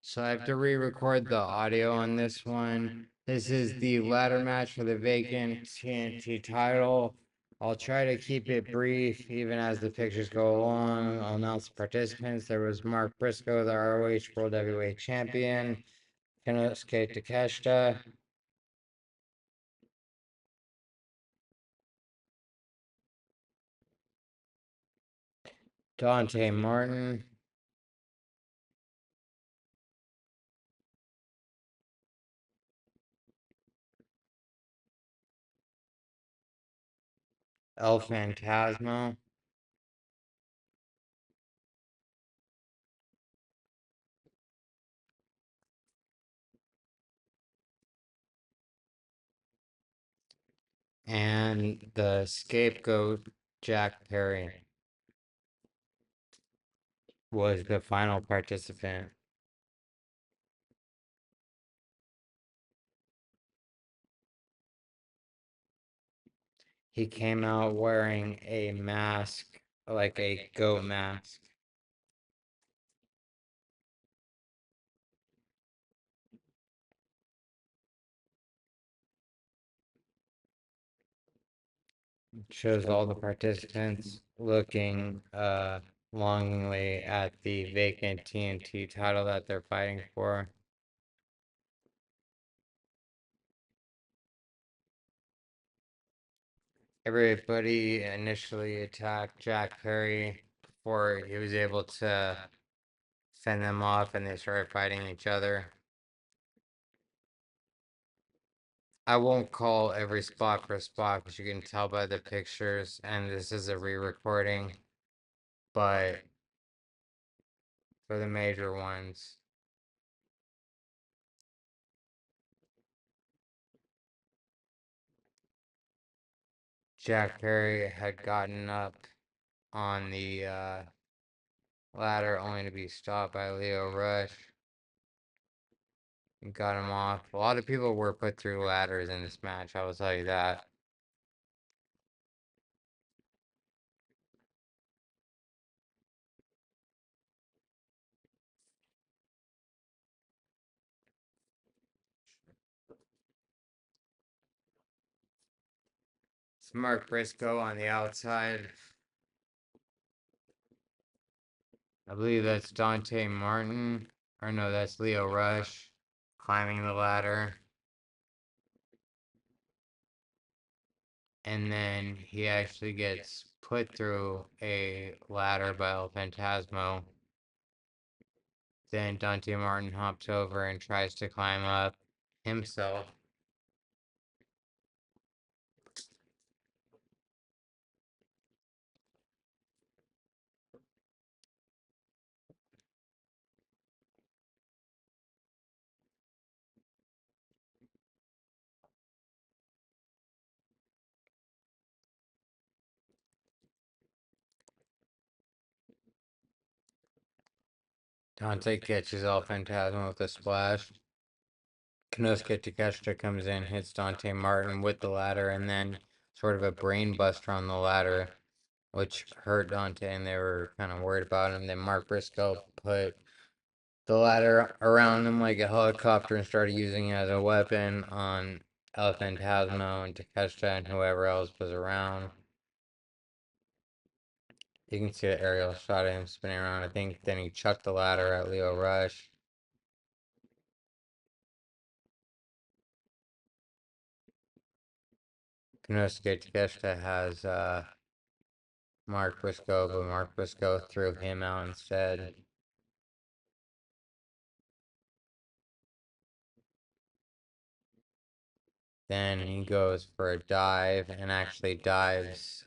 So I have to re-record the audio on this one. This is the ladder match for the vacant TNT title. I'll try to keep it brief, even as the pictures go along. I'll announce the participants. There was Mark Briscoe, the ROH World Heavyweight Champion, Kinosuke Takeashita, Dante Martin, El Phantasmo, and the Scapegoat, Jack Perry, was the final participant. He came out wearing a mask, like a goat mask. Shows all the participants looking longingly at the vacant TNT title that they're fighting for. Everybody initially attacked Jack Perry before he was able to fend them off, and they started fighting each other. I won't call every spot for spot because you can tell by the pictures, and this is a re-recording, but for the major ones, Jack Perry had gotten up on the ladder only to be stopped by Lio Rush and got him off. A lot of people were put through ladders in this match, I will tell you that. It's Mark Briscoe on the outside. I believe that's Dante Martin. Or no, that's Lio Rush climbing the ladder. And then he actually gets put through a ladder by El Phantasmo. Then Dante Martin hops over and tries to climb up himself. Dante catches El Phantasmo with a splash. Kinosuke Takeashita comes in, hits Dante Martin with the ladder, and then sort of a brain buster on the ladder, which hurt Dante, and they were kind of worried about him. Then Mark Briscoe put the ladder around him like a helicopter and started using it as a weapon on El Phantasmo and Takeshita and whoever else was around. You can see the aerial shot of him spinning around. I think then he chucked the ladder at Lio Rush. Kinosuke Takeashita has Mark Briscoe, but Mark Briscoe threw him out instead. Then he goes for a dive and actually dives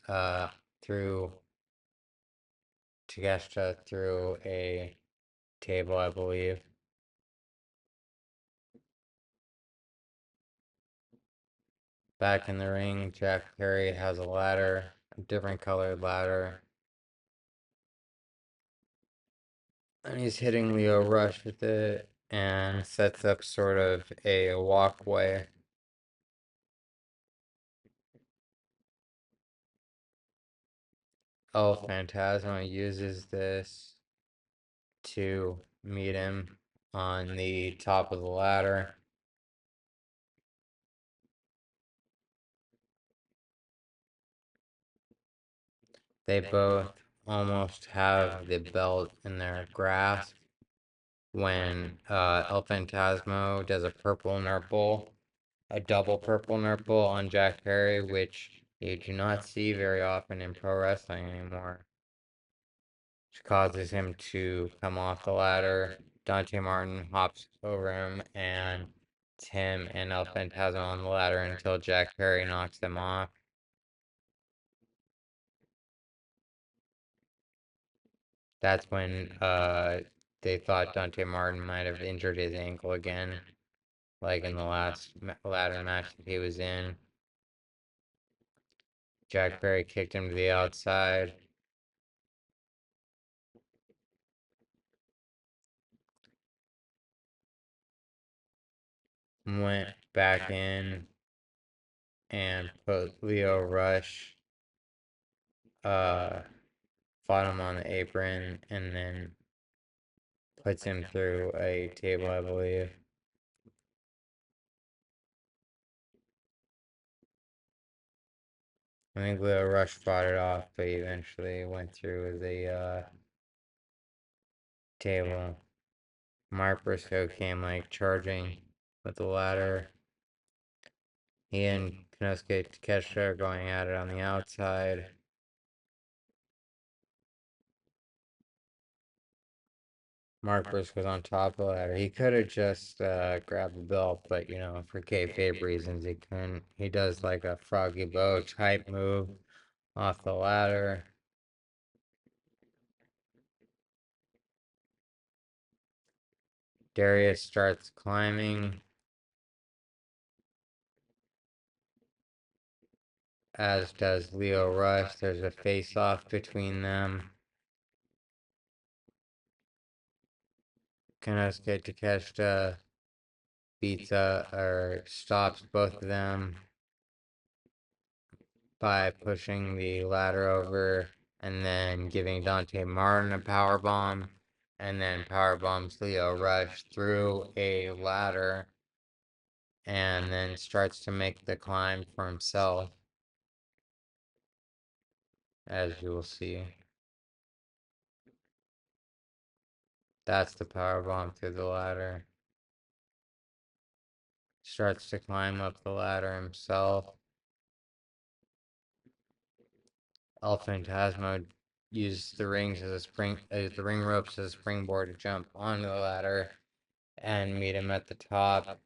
through Takeshita through a table, I believe. Back in the ring, Jack Perry has a ladder, a different colored ladder. And he's hitting Lio Rush with it and sets up sort of a walkway. Oh, Phantasmo uses this to meet him on the top of the ladder. They both almost have the belt in their grasp when El Phantasmo does a purple nurple, a double purple nurple on Jack Perry, which you do not see very often in pro wrestling anymore, which causes him to come off the ladder. Dante Martin hops over him, and Tim and El Phantasmo on the ladder until Jack Perry knocks them off. That's when they thought Dante Martin might have injured his ankle again, like in the last ladder match that he was in. Jack Perry kicked him to the outside. Went back in and put Lio Rush, uh, fought him on the apron, and then puts him through a table, I believe. I think Lio Rush fought it off, but he eventually went through the table. Mark Briscoe came like charging with the ladder. He and Kinosuke Takeashita are going at it on the outside. Mark Briscoe's on top of the ladder. He could have just grabbed the belt, but you know, for kayfabe reasons, he couldn't. He does like a froggy bow type move off the ladder. Darius starts climbing, as does Lio Rush. There's a face-off between them. Kinosuke Takeshita beats or stops both of them by pushing the ladder over and then giving Dante Martin a power bomb, and then power bombs Lio Rush through a ladder, and then starts to make the climb for himself, as you will see. That's the power bomb through the ladder. Starts to climb up the ladder himself. El Phantasmo uses the rings as the ring ropes as a springboard to jump onto the ladder and meet him at the top,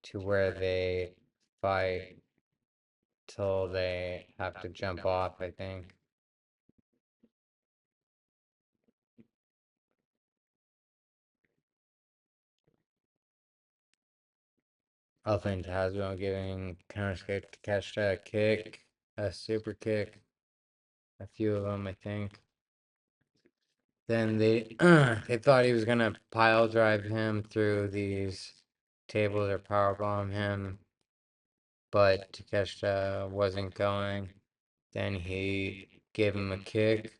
to where they fight till they have to jump off, I think. El Phantasmo giving Kinosuke Takeashita a kick, a super kick, a few of them, I think. Then they they thought he was gonna pile drive him through these tables or powerbomb him, but Takeshita wasn't going. Then he gave him a kick,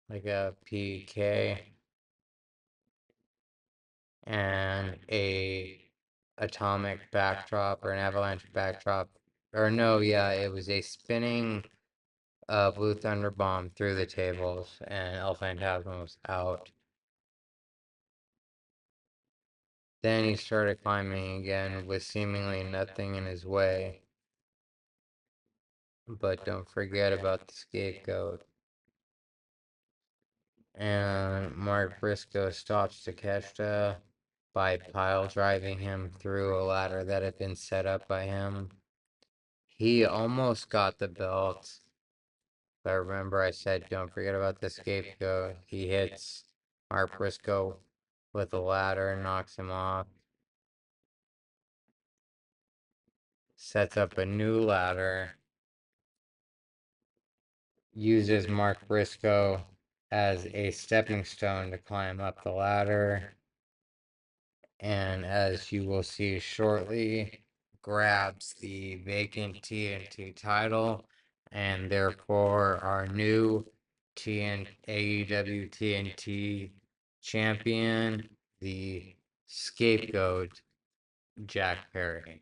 like a PK, and a atomic backdrop or an avalanche backdrop. Or no, yeah, it was a spinning blue thunder bomb through the tables, and El Phantasmo was out. Then he started climbing again with seemingly nothing in his way. But don't forget about the scapegoat. And Mark Briscoe stops Takeshita by pile driving him through a ladder that had been set up by him. He almost got the belt. But remember, I said don't forget about the scapegoat. He hits Mark Briscoe with a ladder and knocks him off. Sets up a new ladder. Uses Mark Briscoe as a stepping stone to climb up the ladder. And as you will see shortly, grabs the vacant TNT title, and therefore our new AEW TNT champion, the Scapegoat, Jack Perry.